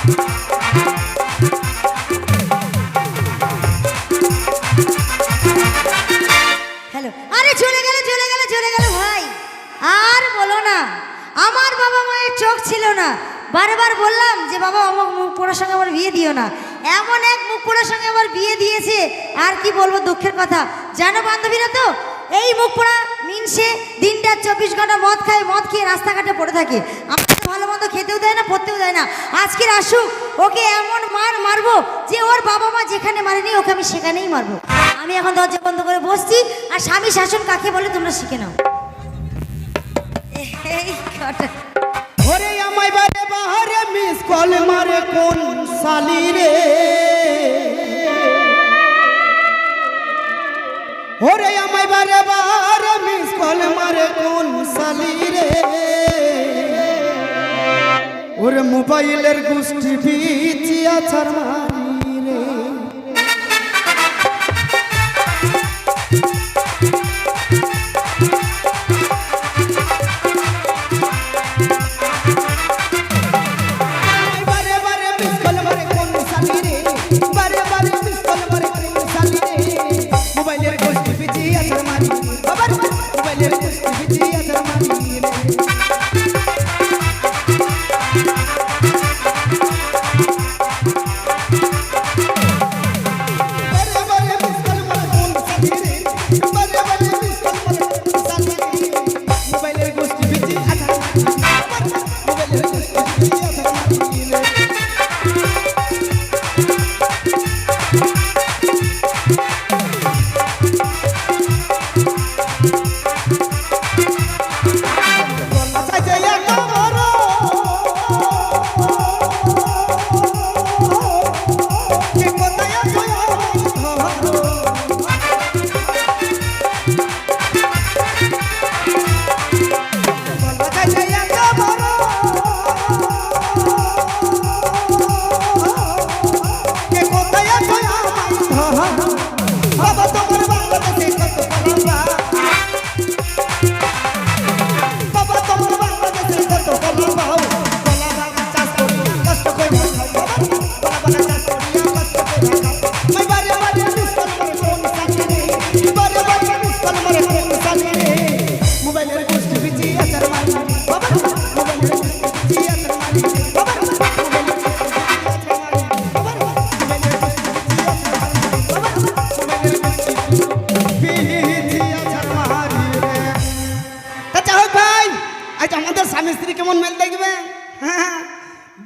Hello, আরে চলে গেল ভাই। আর বলো না, আমার বাবা মায়ের চোখ ছিল না। বারবার বললাম যে বাবা অমুক মুখ পোড়ার সঙ্গে আমার বিয়ে দিও না, এমন এক মুখ পোড়ার সঙ্গে আমার বিয়ে দিয়েছে। আর কি বলবো, দুঃখের কথা জানো বান্ধবীরা, তো এই মুখ পোড়া মিনসে দিনটা 24 ঘন্টা মদ খায়, মদ খেয়ে রাস্তাঘাটে পড়ে থাকে। আমাকে ভালো মন্দ খেতেও দেয় না, পড়তেও দেয় না। আজকের আসুক, ওকে এমন মারবো যে ওর বাবা মা যেখানে মারেনি ওকে আমি সেখানেই মারবো। আমি এখন দরজা বন্ধ করে বসছি, আর স্বামী শাসন কাকে বলে তোমরা শিখে নাও। এই কথা ওরে আমায় বারে বাহারে মিস কল মারে কোন সালি রে, ওরে আমায় বারে বাহারে মিস কল মারে কোন সালি রে, ওরে মোবাইলের গুষ্টি বিচিয়া ছাড় মারি রে।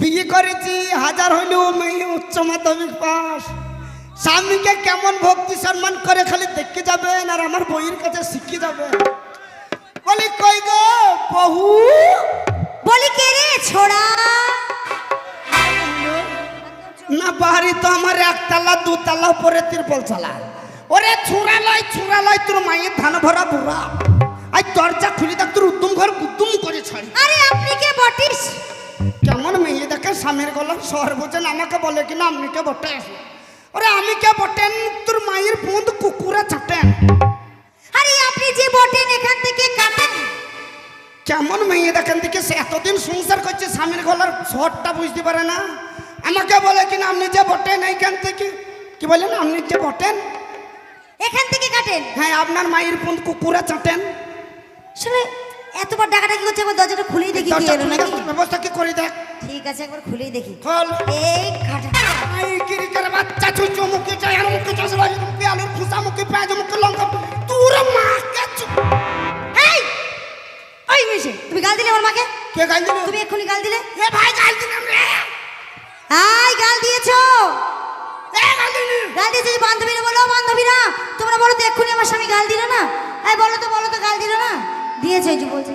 বিয়ে করেছি হাজার হইলেও মেয়ে উচ্চ মাধ্যমিক পাস, স্বামীকে কেমন ভক্তি সম্মান করে খালি দেখে যাবেন আর আমার বইয়ের কাছে শিখে যাবেন। বলি কই গো বহু, বলি কে রে ছোড়া? না বাড়ি তো আমার একতলা দুতলা উপরে তিরপল চালা। ওরে ছুরা লয় তোর মায়ের ধান ভরা বুড়া, আই দরজা খুলি দেখ তোর উদ্যম ঘর গুদ্দুম করে ছাড়ি। আরে আপনি কে বটিস? কেমন মেয়ে দেখে স্বামীর গলার শহর বোঝেন, আমাকে বলে কিনা আপনি কে বটে? ওরে আমি কে বটেন, তোর মায়ের পুঁদ কুকুরে চাটেন। আরে আপনি যে বটেন এখান থেকে কাটেন। কেমন মেয়ে দেখেন থেকে সে এতদিন সংসার করছে, স্বামীর গলার শহরটা বুঝতে পারে না। আমাকে বলে কিনা আপনি যে বটেন এইখান থেকে, কি বলেন আপনি যে বটেন এখান থেকে কাটেন? হ্যাঁ, আপনার মায়ের পুঁদ কুকুরে চাটেন। শুনে এতবার ডাকাডাকি করছে, একবার দরজাটা খুলেই দেখি কি এলো নাকি। ব্যবস্থা কি করে দেখ। ঠিক আছে, একবার খুলেই দেখি। খোল। এই কাটা আই কিরিকার বাচ্চা চুচু মুখে চাই আর মুখে চাই মুখে আলুর খুসা মুখে পেঁয়াজ মুখে লঙ্কা তোর মাকে। এই ওই মিশে তুমি গাল দিলে আমার মাকে? কে গাল দিল? তুমি এক্ষুনি গাল দিলে। এ ভাই গাল দিলাম রে। আই গাল দিয়েছো? এ গাল দিলি? গাল দিয়েছো যে বান্ধবীরা বলো, বান্ধবীরা তোমরা বলো তো এক্ষুনি আমার স্বামী গাল দিল না। এই বলো তো গাল দিল না? দিয়েছো এই যে বলছে।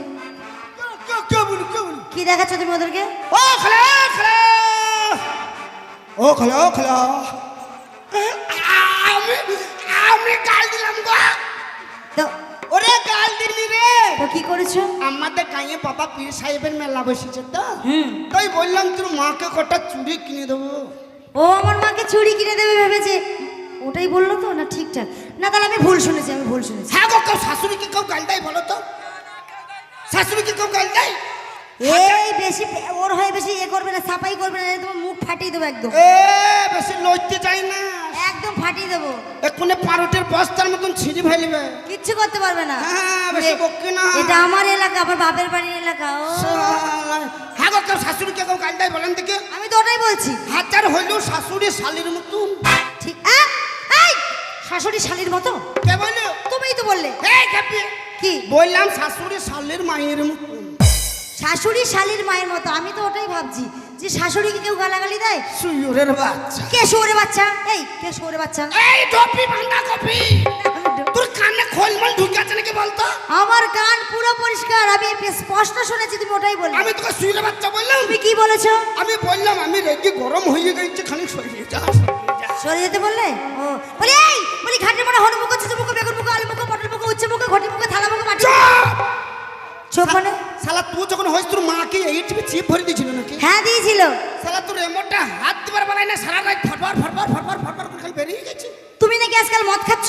কে বলি কি দেখাচ্ছ তুমি ওদেরকে? ও খলা ও খলা আমি গাল দিলাম গো। তো ওরে গাল দিলি রে। তো কি করেছো? আমাদের গাঁয়ে বাবা পীর সাহেবের মেলা বসেছে তো, তাই বললাম তোর মাকে কটা চুড়ি কিনে দেবো। ও আমার মাকে চুড়ি কিনে দেবে ভেবেছে, ওটাই বললো তো না? ঠিকঠাক না, তাহলে আমি ভুল শুনেছি। হ্যাঁ গো, কেউ শাশুড়িকে কেউ গাল দেয় বলো তো? শাশুড়িকে কেউ গাল দেয়? এই বেশি ওর হয়ে বেশি এ করবে না, সাফাই করবে না, তোমার মুখ ফাটিয়ে দেবো একদম, এ বেশি লইতে চাই না, একদম ফাটিয়ে দেবো। এক্ষুনি পারুটের বস্তার মতন ছিঁড়ি ফেলবে। কিচ্ছু করতে পারবে না। হ্যাঁ বেশি বকি না। এটা আমার এলাকা, আমার বাপের বাড়ির এলাকা। ও হ্যাঁ গো, কেউ শাশুড়িকে কেউ গাল দেয় বলেন দেখি? আমি তো ওটাই বলছি। হাজার হইলেও শাশুড়ি শালির মতন। ঠিক এই শাশুড়ি শালির মতো কে বললো? তুমিই তো বললে। এই কাপি কি বললাম? শাশুড়ি শালির মায়ের মতন। শাশুড়ি শালির মায়ের মতো, আমি তো ওটাই ভাবছি যে শাশুড়িকে কেউ গালাগালি দেয়। শুয়োরের বাচ্চা। কে শুয়োরের বাচ্চা? এই কে শুয়োরের বাচ্চা? এই ডপি বাঁধা কপি, তোর কানে খোলমল ঢুকে আছে নাকি বলতো? আমার কান পুরো পরিষ্কার, আমি স্পষ্ট শুনেছি তুমি ওটাই বললে। আমি তোকে শুয়োরের বাচ্চা বললাম? তুমি কি বলেছো? আমি বললাম আমি রেগে গরম হয়ে গেছে, খানিক সরিয়ে যা। সরে যেতে বললে? ও বলি এই বলি ঘাটের মোড়া হলুদ মুখো, ছোট মুখো, বেগুন মুখো, আলু মুখো, পটল মুখো, উচ্ছে মুখো, ঘটি মুখো, থালা মুখো, মাটি চোখ মানে? শালা তুই যখন হইস তোর মাকে এই টিপে চিপ ভরে দিয়েছিল নাকি? হ্যাঁ দিয়েছিল। শালা তোর এমনটা হাত দিবার বেলায় না সারা রাত ফটফট ফটফট ফটফট ফটফট করে খালি বেরিয়ে গেছে। তুমি নাকি আজকাল মদ খাচ্ছ?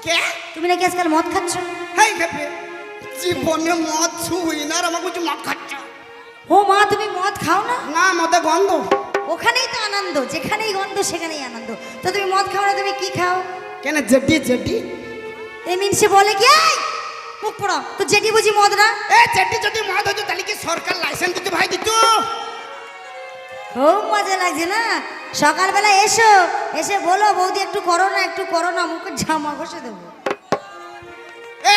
কে? তুমি নাকি আজকাল মদ খাচ্ছ? হেই খেপে, জীবনে মদ ছুঁই না, আর আমাকে মদ খাচ্ছ? ও মা তুমি মদ খাও না? না, মদে গন্ধ। ওখানেই তো আনন্দ, যেখানেই গন্ধ সেখানেই আনন্দ। তো তুমি মদ খাও না, তুমি কি খাও? কেন জেডি জেডি? এই মিনসে বলে কি এই মুখ পড়ো তো, জেডি বুঝি মদ না? এ জেডি যদি মদ হতো তাহলে কি সরকার লাইসেন্স দিতে ভাই দিত? খুব মজা লাগছে না? সকালবেলা এসো, এসে বলো বৌদি একটু করো না, একটু করো না, মুখে জামা ঘষে দেবো।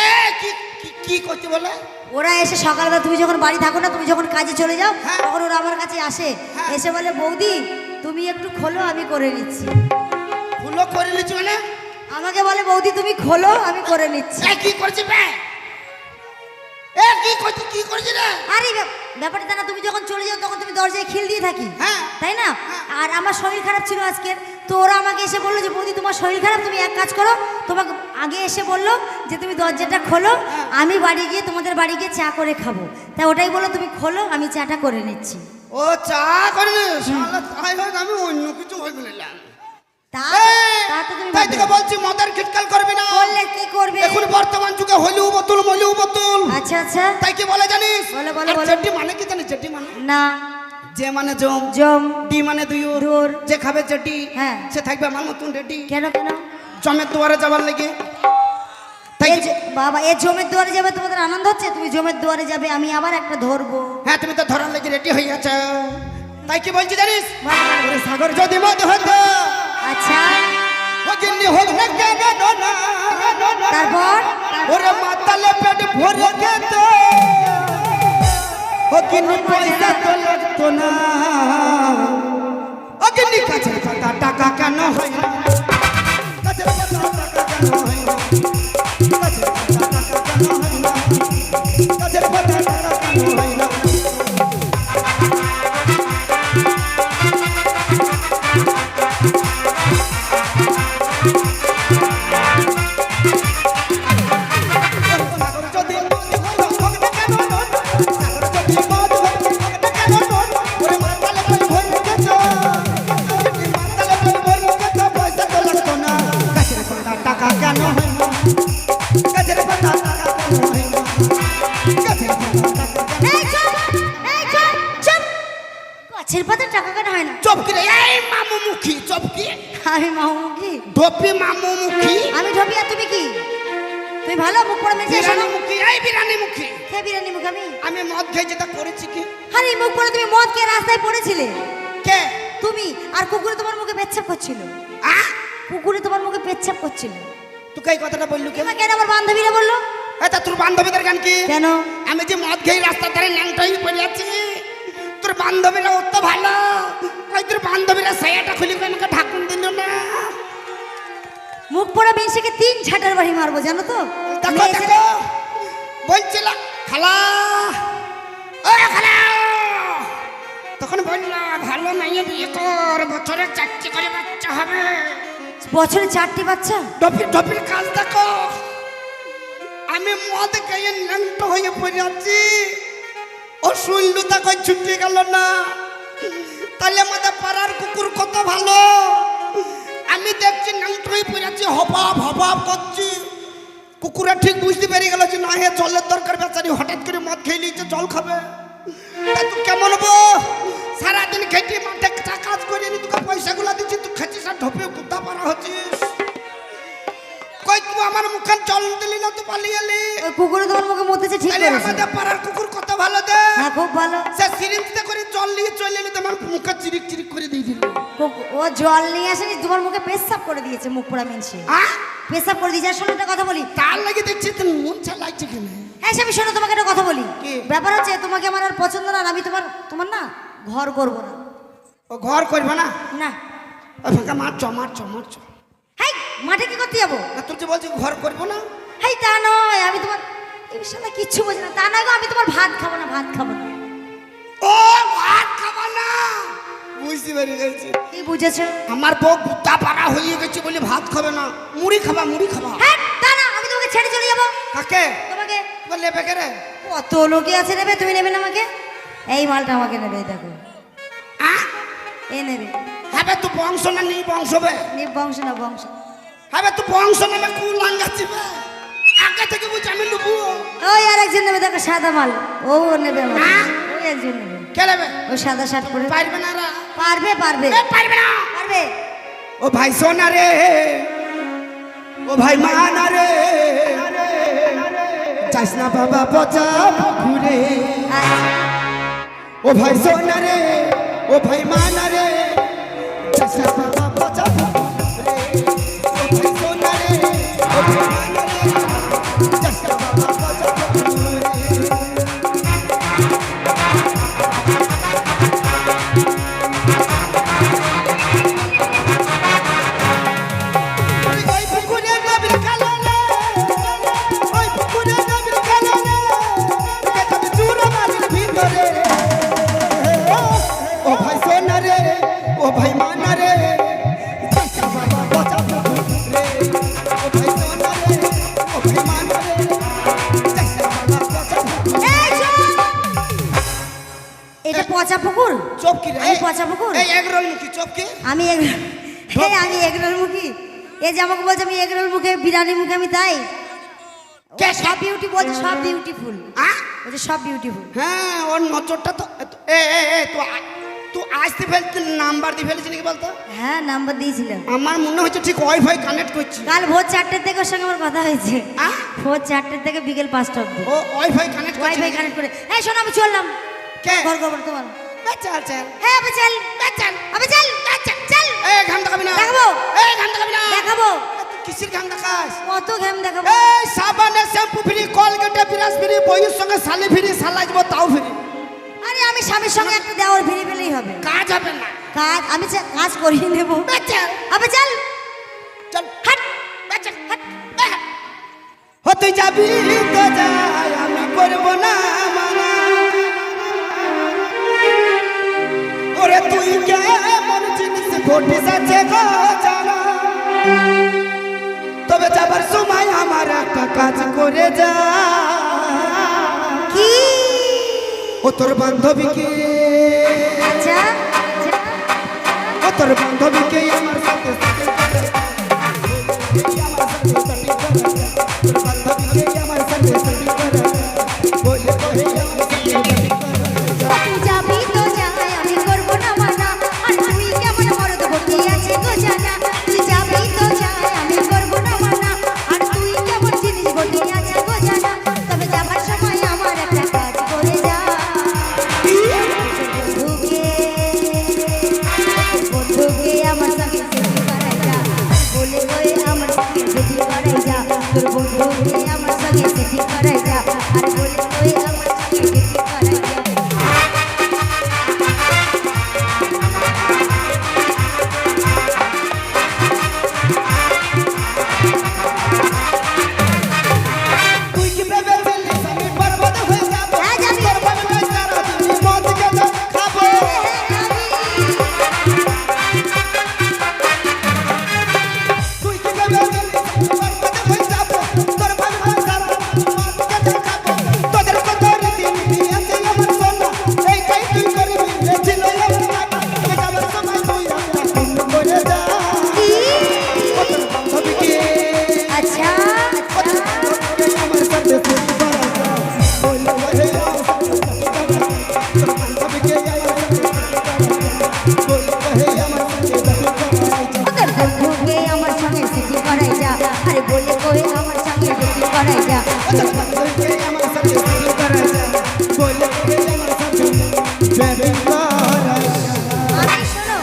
এ কি কি কি করতে বলে? ওরা এসে সকালবেলা, তুমি যখন বাড়ি থাকো না, তুমি যখন কাজে চলে যাও, হ্যাঁ। তখন ওরা আমার কাছে আসে, হ্যাঁ। এসে বলে বৌদি তুমি একটু খোলো, আমি করে নিচ্ছি। ফুলো করে নিচ্ছি মানে? আমাকে বলে বৌদি তুমি খোলো, আমি করে নিচ্ছি। এ কি করছিস বে? এ কি করছিস, কি করছিস রে? আরে ব্যাপারটা না, তুমি যখন চলে যাও তখন তুমি দরজায় খিল দিয়ে থাকি, হ্যাঁ। তাই না? আর আমার শরীর খারাপ ছিল আজকে, তো ওরা আমাকে এসে বললো যে বৌদি তোমার শরীর খারাপ, তুমি এক কাজ করো, তোমাকে আগে এসে বললো যে তুমি দরজাটা খোলো, আমি বাড়ি গিয়ে তোমাদের বাড়ি গিয়ে চা করে খাবো, তাই ওটাই বললো তুমি খোলো, আমি চাটা করে নিচ্ছি। ও চা করে নে, শালা তাই হয়, আমি অন্য কিছু ভাবি নিলাম। তা এই, তা তো তুমি তাই থেকে বলছি মদের খিটকাল করবি না। বললে কি করবে? এখন বর্তমান যুগে হলিউ বোতল মলিউ বোতল। আচ্ছা আচ্ছা, তাই কি বলে জানিস? বলো, বলো, আর বলো। জেডি মানে কি জানিস? জেডি মানে না যে মানে জম, জম, ডি মানে দুইর, দূর। যে খাবে জেডি হ্যাঁ। সে থাকবে আমার মতন রেডি। কেন কেন? জমের দুয়ারে যাবার লাগে। তাই কি? বাবা এ জমের দুয়ারে যাবে, তোমাদের আনন্দ হচ্ছে? তুমি জমের দুয়ারে যাবে, আমি আবার একটা ধরবো। হ্যাঁ, তুমি তো ধরার লেগে রেডি হয়ে আছো। তাই কি বলছি জানিস? বলো, বলো। ওরে সাগর যদি মদ হতো, আচ্ছা ও গিন্নি হোক না কেন না, তারপর? ওরে মাতালে পেট ভরে খেত, ও গিন্নি পয়সা তো লাগতো না, ও গিন্নি কাছের পাতা টাকা কেন হয় না? কাছের পাতা টাকা কেন হয় না? কাছের পাতা টাকা কেন হয় না? কাছের পাতা টাকা কেন হয় না? এই চুপ, এই চুপ, চুপ। গাছের পাতা টাকা কেন হয় না? চপকি রে, এই মামু মুখী চপকি, আমি মামুখী? ডপি মামু মুখী, আমি ঢপি আর তুমি কি? তুমি ভালো মুখ পড়ে মেরেছে বিরানি মুখী, এই বিরানি মুখী। কে বিরিয়ানি মুখ? আমি আমি মদ খেয়ে যেটা করেছি কি? আরে মুখ পড়ে তুমি মদ খেয়ে রাস্তায় পড়েছিলে কে? তুমি, আর কুকুরে তোমার মুখে পেচ্ছাপ করছিল। কুকুরে তোমার মুখে পেচ্ছাপ করছিল। তোকে এই কথাটা বললু কে? কেন কেন আমার বান্ধবীরা বললো? এটা তোর বান্ধবীদের গান কি? কেন? আমি যে মদ খেয়ে রাস্তার ধারে ন্যাংটাই পড়ে আছি, তোর বান্ধবীরা অত ভালো, ওই তোর বান্ধবীরা সায়াটা খুলে আমাকে ঢাকুন দিল না। মুখ পড়া বেশিকে 3 ঝাঁটার বাড়ি মারবো, জানো তো? দেখো মেয়ে ছেলে- দেখো, বলছিলাম খালা, ও খালা, তখন বললো ভালো মাইয়ে বিয়ে কর, বছরে 4টি করে বাচ্চা হবে। বছরে 4টি বাচ্চা? ডপির ডপির কাজ দেখো, আমি মদ খেয়ে ন্যাংটো হয়ে পড়ে আছি, ও শুনলু তাকে ছুটি গেল না। তাহলে আমাদের পাড়ার কুকুর কত ভালো, আমি দেখছি ন্যাংটো হয়ে পড়ে আছি, হবাব হবাব করছি। কুকুরা ঠিক বুঝতে পেরে গেল যে না হে জলের দরকার, বেচারি হঠাৎ করে মদ খেয়ে নিয়েছে, জল খাবে। তা তুই কেমন হবো? সারাদিন খেটে মাঠে কাজ করে নি, তোকে পয়সাগুলো দিচ্ছি, তুই খেছিস আর ঢোপে কুত্তা পারা হচ্ছিস। কই তুই আমার মুখান জল দিলি না, তো পালিয়ে এলি। ওই কুকুরে তোমার মুখে মতেছে, ঠিক তাহলে করেছে। আমাদের পাড়ার কুকুর কত ভালো দে। হ্যাঁ, খুব ভালো। সে সিরিঞ্জতে করে জল নিয়ে চলে এলি, তোমার মুখে চিরিক চিরিক করে দিয়ে দিল। ও জল নিয়ে আসেনি, তোমার মুখে পেশাব করে দিয়েছে, মুখ পোড়া মিনছে পেশাব করে দিয়েছে। আর শোনো একটা কথা বলি, তার লাগে দেখছি তো মন চালাইছে কেন? হ্যাঁ স্বামী, শোনো তোমাকে একটা কথা বলি। কি? ব্যাপার হচ্ছে তোমাকে আমার আর পছন্দ না, আর আমি তোমার না ঘর করবো না। ও ঘর করবে না? না। ও ফাঁকা মারছ মারছ মারছ। হাই, মাঠে কি করতে যাবো? না তুই যে বলছিস ঘর করবো না। হাই, তা নয়, আমি তোমার এই বিষয়ে কিচ্ছু বুঝি না। তা নয় গো, আমি তোমার ভাত খাবো না, ভাত খাবো না। ও ভাত খাবা না? বুঝতে পেরে গেছি। কি বুঝেছো? আমার বউ গুত্তা পাড়া হয়ে গেছে বলে ভাত খাবে না, মুড়ি খাবা, মুড়ি খাবা। হ্যাঁ, তা না, আমি তোমাকে ছেড়ে চলে যাবো। কাকে? তোমাকে। বললে বেকারে কত লোকে আছে নেবে, তুমি নেবে না আমাকে? এই মালটা আমাকে নেবে, এই দেখো, এ নেবে। হ্যাঁ তুই বংশ না নেই বংশ বে? বংশ না, বংশ। হ্যাঁ তুই বংশ নেবে কু লাঙ্গাচ্ছি বে? আগে থেকে বুঝি আমি লুবু। ওই আর একজন নেবে, দেখো সাদা মাল, ও নেবে আমাকে। ওই একজন নেবে। কে নেবে? ওই সাদা শার্ট পরে। পারবে না রা? পারবে, পারবে, পারবে না। পারবে। ও ভাই সোনা রে, ও ভাই মানা রে, যাস না বাবা পচা ঘুরে। ও ভাই সোনা রে, ও ভাই মানা রে, যাস না বাবা পচা ঘুরে। ও ভাই সোনা রে, ও ভাই মানা রে, যাস না বাবা পচা ঘুরে। ওই পুকুরে নবীর কালো রে, ওই পুকুরে নবীর কালো রে, কেতন চুরা মাটির ভিতরে। ও ভাই সোনা রে, ও ভাই মানা রে, যাসা বাবা পচা পুকুরে। ও ভাই সোনা রে, ও ভাই মানা রে, যাসা বাবা পচা পুকুরে। এই চুপ! এটা পচা পুকুর? চোপ কি রে? আমি পচা পুকুর? এই এগরোল মুখী চোপ কি? আমি আমি এগরোল মুখী? এই যে আমাকে বলছে আমি এগরোল মুখে, বিরিয়ানি মুখে, আমি তাই? কে? সব বিউটি বলছে, সব বিউটিফুল। আ? বলছে সব বিউটিফুল। হ্যাঁ ওর নজরটা তো তুই আসতে ফেলতে নাম্বার দিয়ে ফেলেছি নাকি বলতো? হ্যাঁ, নাম্বার দিয়েছিলাম। আমার মনে হচ্ছে ঠিক ওয়াইফাই কানেক্ট করছি। কাল ভোর 4টের থেকে ওর সঙ্গে আমার কথা হয়েছে। আ? ভোর 4টের থেকে বিকেল 5টা অব্দি ও ওয়াইফাই কানেক্ট করছি। ওয়াইফাই কানেক্ট করে। এই শোনো, আমি চললাম। কে? ঘর খবর তোমার। চল চল হ্যাঁ, আমি চল, চল আমি চল, চল, চল। এই ঘাম দেখাবি না। দেখাবো। এই ঘাম দেখাবি না। দেখাবো। তুই কিসের ঘাম দেখাস? কত ঘেম দেখাবো। এই সাবানে শ্যাম্পু ফ্রি, কলগেটে বিরাস ফ্রি, বইয়ের সঙ্গে শালি ফ্রি, শালাইবো তাও ফ্রি। আরে আমি স্বামীর সঙ্গে একটা দেওয়ার ফিরে পেলেই হবে। কাজ হবে না। কাজ আমি কাজ করিয়ে নেবো। চল আবে চল, চল হাট, চল, হাট। হতে যাবি তো যাই, আমি করবো না মানা। ওরে তুই কেমন জিনিস ঘটিস আছে গো জানা। তবে যাবার সময় আমার একটা কাজ করে যা। কি? ও তোর বান্ধবীকে, আচ্ছা, ও তোর বান্ধবীকে আমার সাথে সাথে করে। আমার সাথে সাথে করে। তোর বান্ধবীকে আমার সাথে সাথে করে। বলে কহে আমার সাথে সাথে করে। তুই যাবি তো যাই, আমি করবো না মানা। আর তুই কেমন মরদ ভর্তি আছে গো জানা। তুই যাবি তো যাই, আমি করবো না মানা। আর তুই কেমন জিনিস ভর্তি আছে গো জানা। তবে যাবার সময় আমার একটা কাজ করে যা। বন্ধুকে আমার সঙ্গে আমার সাথে শুরু করা যায় বলে আমার সাথে বেবি করা আমি শোনো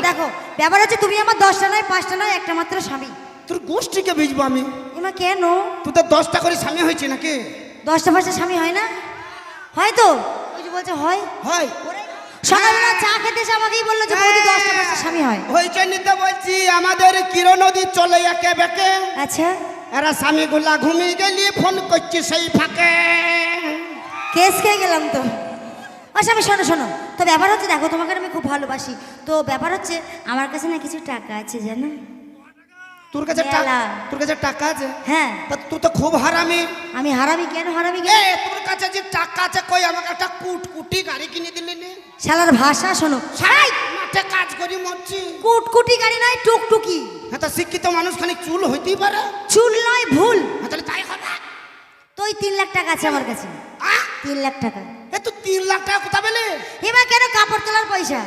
দেখো ব্যাপার হচ্ছে তুমি আমার 10টা নয় 5টা নয় একটা মাত্র স্বামী। তোর গোষ্ঠীকে ভিজবো আমি। এমা কেন তুই তো 10টা করে স্বামী হয়েছে নাকি? 10টা 5টা স্বামী হয় না? হয় তো ওই যে বলছে হয়। হয় সকালবেলা চা খেতে এসে আমাকেই বললো যে বৌদি 10টা 5টা স্বামী হয়। ওই জন্যই তো বলছি আমাদের কিরণ নদী চলে একে বেঁকে। আচ্ছা এরা স্বামীগুলা ঘুমিয়ে গেলি ফোন করছি সেই ফাঁকে। কেস খেয়ে গেলাম তো। আচ্ছা আমি শোনো শোনো তো ব্যাপার হচ্ছে দেখো তোমাকে আমি খুব ভালোবাসি তো ব্যাপার হচ্ছে আমার কাছে না কিছু টাকা আছে জানো। তোর কাছে টাকা? মেলা। তোর কাছে টাকা আছে? হ্যাঁ তা তুই তো খুব হারামি। আমি হারামি কেন হারামি এ কেন? তোর কাছে যে টাকা আছে কই আমাকে একটা কুটকুটি গাড়ি কিনে দিলি নি? শালার ভাষা শোনো। সারাই মাঠে কাজ করি মরছি। কুটকুটি গাড়ি নয় টুকটুকি। হ্যাঁ তা শিক্ষিত মানুষ খালি চুল হইতেই পারে। চুল নয় ভুল। হ্যাঁ তাহলে তাই হবে। তো ওই 3 লাখ টাকা আছে আমার কাছে। আহ? 3 লাখ টাকা। এ তুই 3 লাখ টাকা কোথা পেলে? এবার কেন কাপড় তোলার পয়সা?